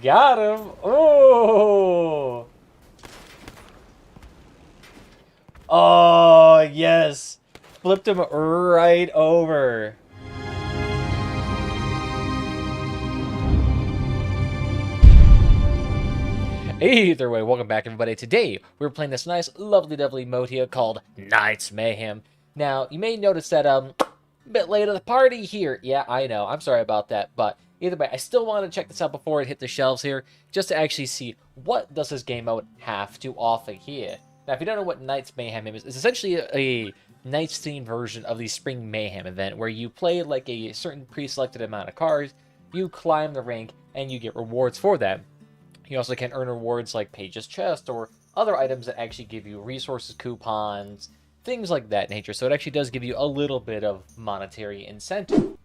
Got him! Oh! Oh, yes! Flipped him right over. Either way, welcome back everybody. Today, we're playing this nice, lovely mode here called Knights Mayhem. Now, you may notice that, a bit late to the party here. Yeah, I know, I'm sorry about that, but either way, I still want to check this out before it hit the shelves here, just to actually see what does this game mode have to offer here. Now, if you don't know what Knights Mayhem is, it's essentially a Knights themed version of the Spring Mayhem event, where you play like a certain pre-selected amount of cards, you climb the rank, and you get rewards for that. You also can earn rewards like Page's Chest or other items that actually give you resources, coupons, things like that nature. So it actually does give you a little bit of monetary incentive.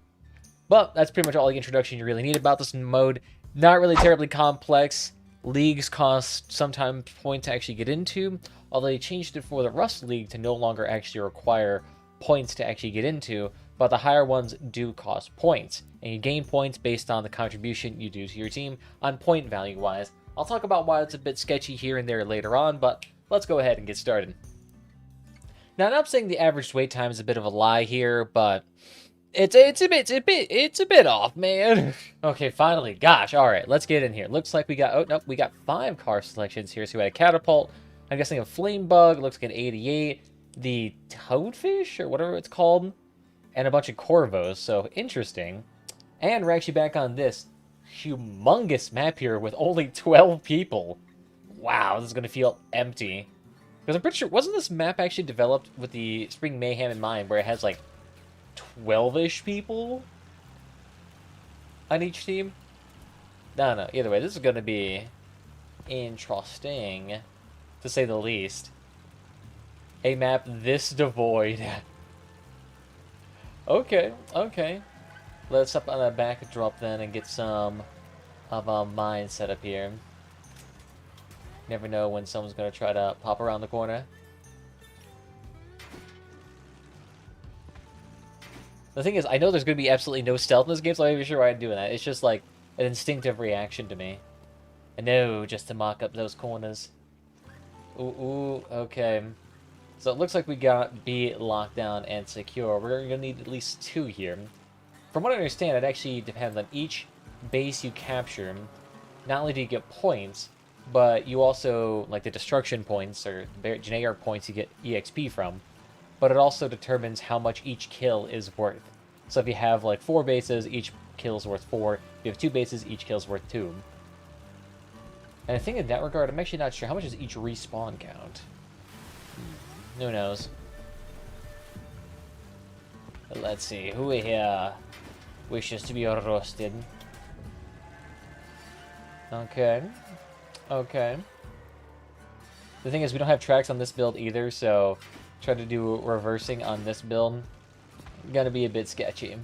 But that's pretty much all the introduction you really need about this mode. Not really terribly complex. Leagues cost sometimes points to actually get into, although they changed it for the Rust League to no longer actually require points to actually get into, but the higher ones do cost points, and you gain points based on the contribution you do to your team on point value wise. I'll talk about why it's a bit sketchy here and there later on, but let's go ahead and get started. Now, I'm not saying the average wait time is a bit of a lie here, but it's a bit off, man. Okay, finally, gosh, all right, let's get in here. Looks like we got we got 5 car selections here. So we had a catapult, I'm guessing a flame bug, looks like an 88, the toadfish or whatever it's called, and a bunch of corvos. So interesting. And we're actually back on this humongous map here with only 12 people. Wow, this is gonna feel empty. Because I'm pretty sure, wasn't this map actually developed with the Spring Mayhem in mind, where it has like 12-ish people on each team? No, either way, this is going to be interesting, to say the least. A map this devoid. Okay. Let's up on a backdrop then and get some of our mine set up here. Never know when someone's going to try to pop around the corner. The thing is, I know there's going to be absolutely no stealth in this game, so I'm not even sure why I'm doing that. It's just like an instinctive reaction to me. I know, just to mock up those corners. Ooh, okay. So it looks like we got B locked down and secure. We're going to need at least 2 here. From what I understand, it actually depends on each base you capture. Not only do you get points, but you also, like the destruction points, or generic points you get EXP from. But it also determines how much each kill is worth. So if you have like 4 bases, each kill is worth 4. If you have 2 bases, each kill is worth 2. And I think in that regard, I'm actually not sure. How much does each respawn count? Who knows? But let's see. Who here wishes to be roasted? Okay. The thing is, we don't have tracks on this build either, so try to do reversing on this build. Gonna be a bit sketchy.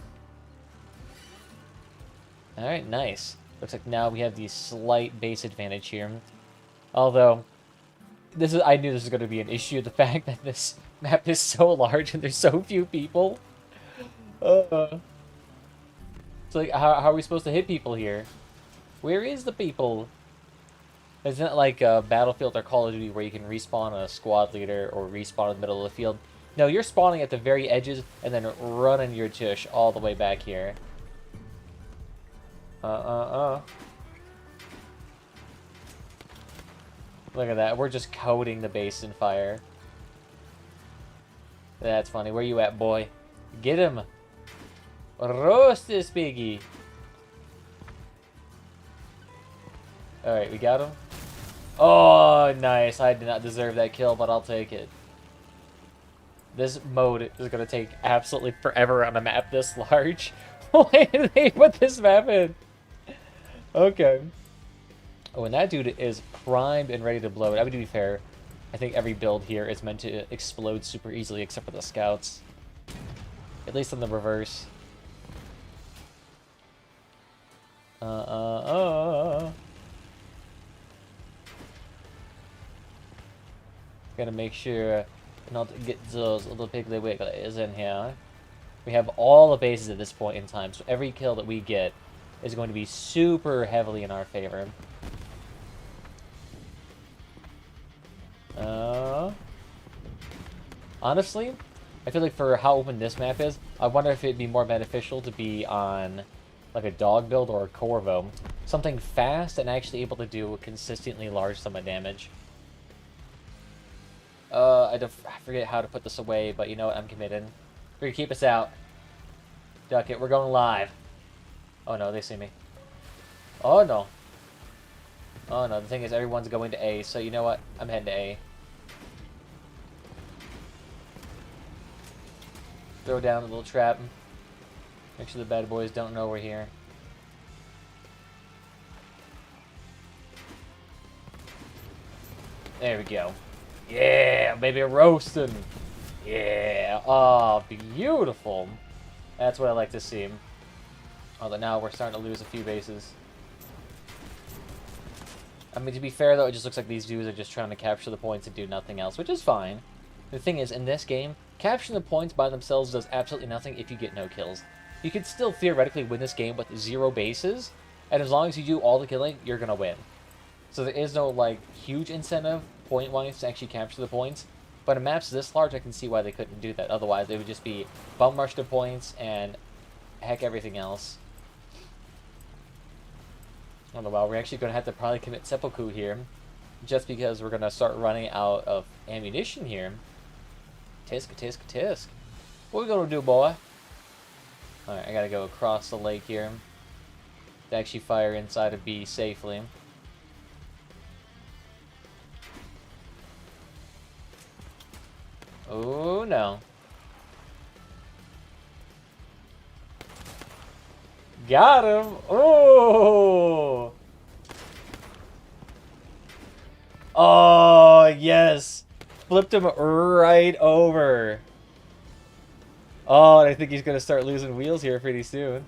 Alright, nice. Looks like now we have the slight base advantage here. Although, I knew this was going to be an issue. The fact that this map is so large and there's so few people. It's like, how are we supposed to hit people here? Where is the people? It's not like Battlefield or Call of Duty where you can respawn a squad leader or respawn in the middle of the field. No, you're spawning at the very edges and then running your tush all the way back here. Look at that. We're just coating the base in fire. That's funny. Where you at, boy? Get him. Roast this piggy. Alright, we got him. Oh, nice. I did not deserve that kill, but I'll take it. This mode is going to take absolutely forever on a map this large. Why did they put this map in? Okay. Oh, and that dude is primed and ready to blow it. I mean, to be fair, I think every build here is meant to explode super easily except for the scouts. At least in the reverse. Gotta make sure not to get those little piggly wigglies in here. We have all the bases at this point in time, so every kill that we get is going to be super heavily in our favor. Honestly, I feel like for how open this map is, I wonder if it'd be more beneficial to be on like a dog build or a Corvo. Something fast and actually able to do a consistently large sum of damage. I forget how to put this away, but you know what? I'm committed. We're gonna keep us out. Duck it. We're going live. Oh no, they see me. Oh no. Oh no, the thing is everyone's going to A, so you know what? I'm heading to A. Throw down a little trap. Make sure the bad boys don't know we're here. There we go. Yeah, baby, roasting. Yeah. Oh, beautiful. That's what I like to see. Although now we're starting to lose a few bases. I mean, to be fair, though, it just looks like these dudes are just trying to capture the points and do nothing else, which is fine. The thing is, in this game, capturing the points by themselves does absolutely nothing if you get no kills. You could still theoretically win this game with 0 bases, and as long as you do all the killing, you're going to win. So there is no, like, huge incentive, point-wise, to actually capture the points. But in maps this large, I can see why they couldn't do that. Otherwise, it would just be bum rush to points and heck everything else. I don't know, well, we're actually going to have to probably commit seppuku here, just because we're going to start running out of ammunition here. Tisk, tisk, tisk. What we going to do, boy? Alright, I got to go across the lake here to actually fire inside of B safely. Oh, no. Got him! Oh! Oh, yes! Flipped him right over. Oh, and I think he's going to start losing wheels here pretty soon.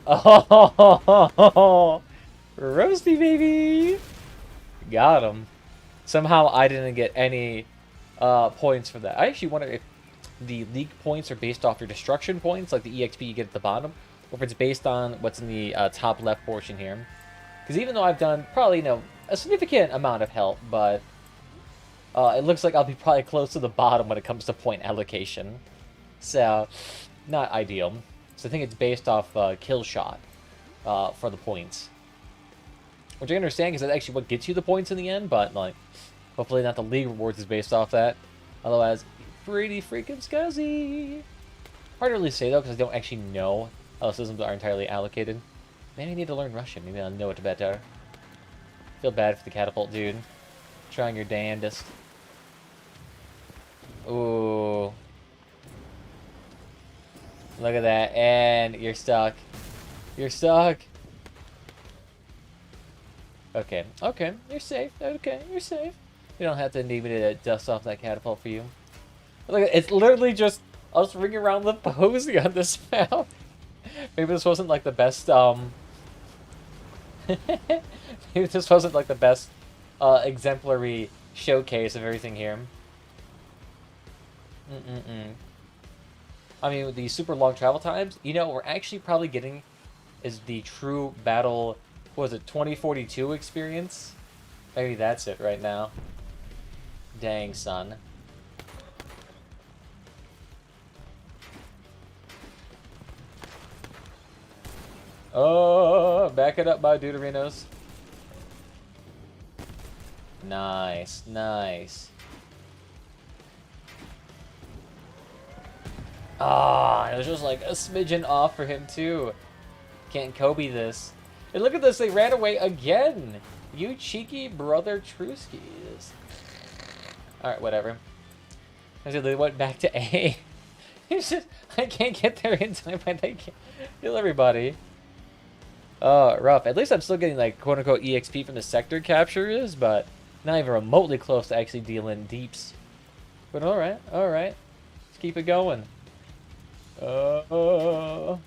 Oh! Roasty, baby! Got him. Somehow I didn't get any points for that. I actually wonder if the league points are based off your destruction points, like the EXP you get at the bottom, or if it's based on what's in the top left portion here. Because even though I've done probably, you know, a significant amount of help, but it looks like I'll be probably close to the bottom when it comes to point allocation. So, not ideal. So I think it's based off kill shot for the points. Which I understand because that's actually what gets you the points in the end, but like, hopefully not the league rewards is based off that. Otherwise, pretty freaking scuzzy. Hard to really say though, because I don't actually know how the systems are entirely allocated. Maybe I need to learn Russian. Maybe I'll know it better. Feel bad for the catapult dude. Trying your damnedest. Ooh. Look at that. And you're stuck. You're stuck. Okay. Okay. You're safe. Okay. You're safe. You don't have to need me to dust off that catapult for you. Look, it's literally just us ringing around the posy on this map. Maybe this wasn't like the best, maybe this wasn't like the best, exemplary showcase of everything here. I mean, with the super long travel times, you know, we're actually probably getting is the true battle, what was it, 2042 experience? Maybe that's it right now. Dang, son. Oh, back it up, my Deuterinos. Nice, nice. Ah, it was just like a smidgen off for him too. Can't Kobe this. And look at this, they ran away again. You cheeky brother Truskies. Alright, whatever. I said they went back to A. It's just, I can't get there in time, but I can't kill everybody. Oh, rough. At least I'm still getting, like, quote-unquote EXP from the sector captures, but not even remotely close to actually dealing deeps. But alright, alright. Let's keep it going. Will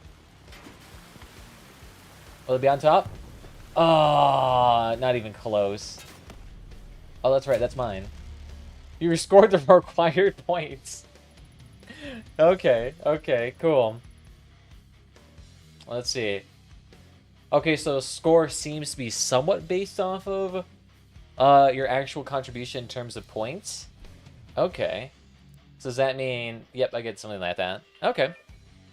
it be on top? Oh, not even close. Oh, that's right, that's mine. You scored the required points. Okay, okay, cool. Let's see. Okay, so score seems to be somewhat based off of your actual contribution in terms of points. Okay. So does that mean... Yep, I get something like that. Okay.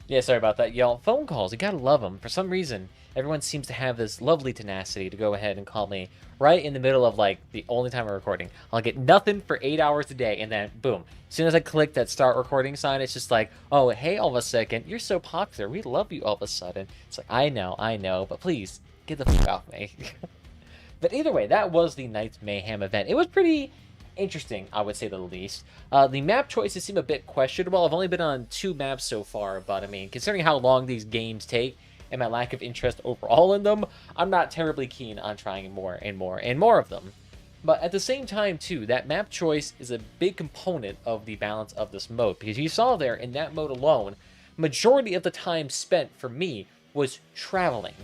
Yeah, sorry about that, y'all. Phone calls, you gotta love them. For some reason, everyone seems to have this lovely tenacity to go ahead and call me right in the middle of, like, the only time I'm recording. I'll get nothing for 8 hours a day, and then, boom. As soon as I click that start recording sign, it's just like, oh, hey, all of a second, you're so popular. We love you all of a sudden. It's like, I know, but please, get the fuck off me. But either way, that was the Knights Mayhem event. It was pretty interesting, I would say the least. The map choices seem a bit questionable. I've only been on 2 maps so far, but I mean, considering how long these games take and my lack of interest overall in them, I'm not terribly keen on trying more and more and more of them. But at the same time, too, that map choice is a big component of the balance of this mode, because you saw there in that mode alone, majority of the time spent for me was traveling.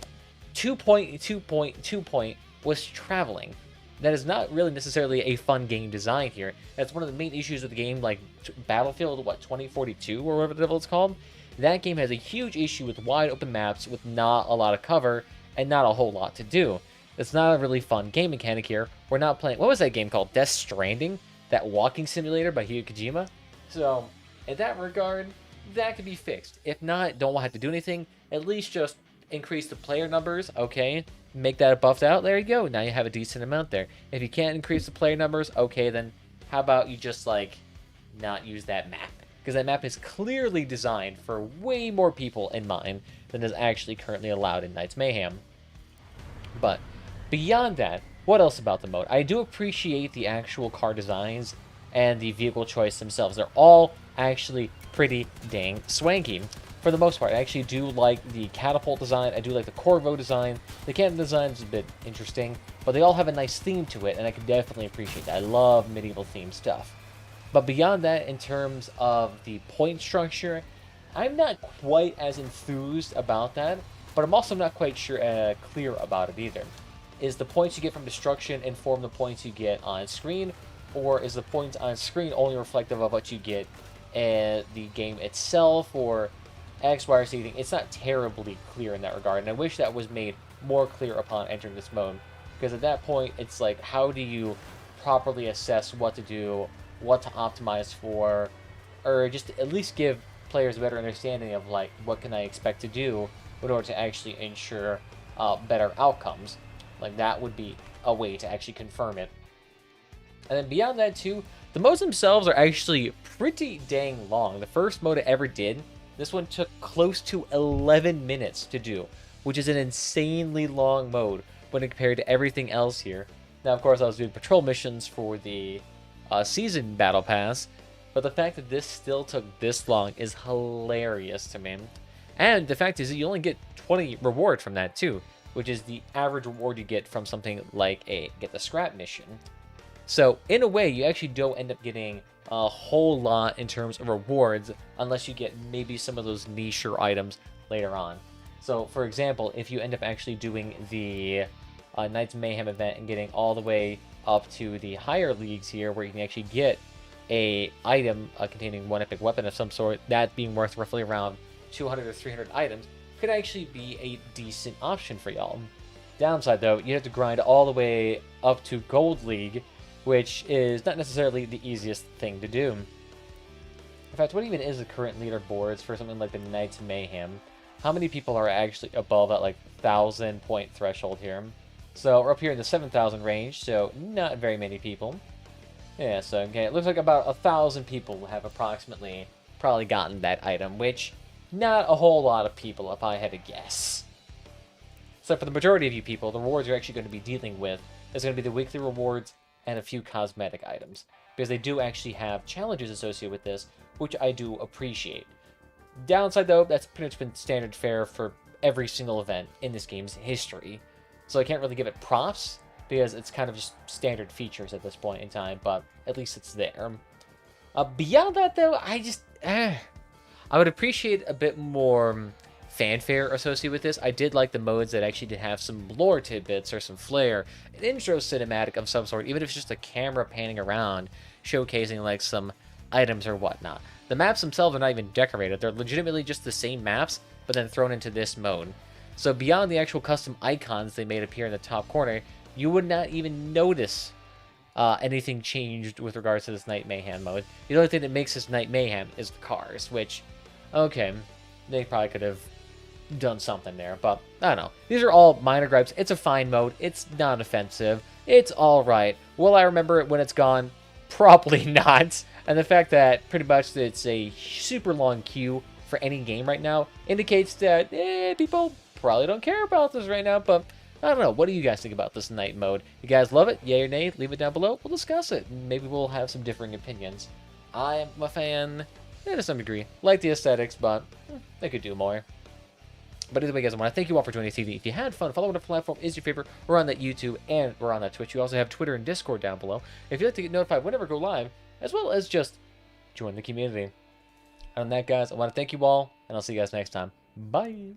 2.2.2 was traveling. That is not really necessarily a fun game design here. That's one of the main issues with the game, like Battlefield, 2042, or whatever the devil it's called. That game has a huge issue with wide open maps with not a lot of cover and not a whole lot to do. It's not a really fun game mechanic here. We're not playing... What was that game called? Death Stranding? That walking simulator by Hideo Kojima? So, in that regard, that could be fixed. If not, don't have to do anything. At least just increase the player numbers, okay? Make that buffed out, there you go. Now you have a decent amount there. If you can't increase the player numbers, okay, then how about you just, like, not use that map? Because that map is clearly designed for way more people in mind than is actually currently allowed in Knights Mayhem. But beyond that, what else about the mode? I do appreciate the actual car designs and the vehicle choice themselves. They're all actually pretty dang swanky. For the most part, I actually do like the catapult design. I do like the Corvo design. The cannon design is a bit interesting, but they all have a nice theme to it, and I can definitely appreciate that. I love medieval themed stuff. But beyond that, in terms of the point structure, I'm not quite as enthused about that, but I'm also not quite sure clear about it either. Is the points you get from destruction inform the points you get on screen, or is the points on screen only reflective of what you get in the game itself, or X, Y, or Z thing? It's not terribly clear in that regard, and I wish that was made more clear upon entering this mode, because at that point, it's like, how do you properly assess what to do, what to optimize for, or just at least give players a better understanding of, like, what can I expect to do in order to actually ensure better outcomes. Like, that would be a way to actually confirm it. And then beyond that, too, the modes themselves are actually pretty dang long. The first mode I ever did, this one took close to 11 minutes to do, which is an insanely long mode when compared to everything else here. Now, of course, I was doing patrol missions for the season battle pass, but the fact that this still took this long is hilarious to me. And the fact is that you only get 20 reward from that too, which is the average reward you get from something like get the scrap mission. So in a way, you actually don't end up getting a whole lot in terms of rewards unless you get maybe some of those niche items later on. So for example, if you end up actually doing the Knights Mayhem event and getting all the way up to the higher leagues here, where you can actually get a item containing one epic weapon of some sort, that being worth roughly around 200 or 300 items, could actually be a decent option for y'all. Downside though, you have to grind all the way up to Gold League, which is not necessarily the easiest thing to do. In fact, what even is the current leaderboards for something like the Knights Mayhem? How many people are actually above that, like, 1,000 point threshold here? So we're up here in the 7,000 range, so not very many people. Yeah, so okay, it looks like about 1,000 people have approximately probably gotten that item, which not a whole lot of people if I had to guess. So for the majority of you people, the rewards you're actually going to be dealing with is going to be the weekly rewards and a few cosmetic items, because they do actually have challenges associated with this, which I do appreciate. Downside though, that's pretty much been standard fare for every single event in this game's history. So I can't really give it props, because it's kind of just standard features at this point in time, but at least it's there. Beyond that though, I would appreciate a bit more fanfare associated with this. I did like the modes that actually did have some lore tidbits or some flair, an intro cinematic of some sort, even if it's just a camera panning around, showcasing like some items or whatnot. The maps themselves are not even decorated. They're legitimately just the same maps, but then thrown into this mode. So beyond the actual custom icons they made appear in the top corner, you would not even notice anything changed with regards to this Night Mayhem mode. The only thing that makes this Night Mayhem is the cars, which, okay, they probably could have done something there, but I don't know. These are all minor gripes. It's a fine mode. It's not offensive. It's alright. Will I remember it when it's gone? Probably not. And the fact that pretty much it's a super long queue for any game right now indicates that people probably don't care about this right now, but I don't know. What do you guys think about this night mode? You guys love it? Yay or nay? Leave it down below. We'll discuss it. Maybe we'll have some differing opinions. I'm a fan, to some degree. Like the aesthetics, but they could do more. But either way, guys, I want to thank you all for joining TV. If you had fun, follow whatever platform is your favorite. We're on that YouTube and we're on that Twitch. You also have Twitter and Discord down below. If you'd like to get notified whenever we go live, as well as just join the community. On that, guys, I want to thank you all, and I'll see you guys next time. Bye.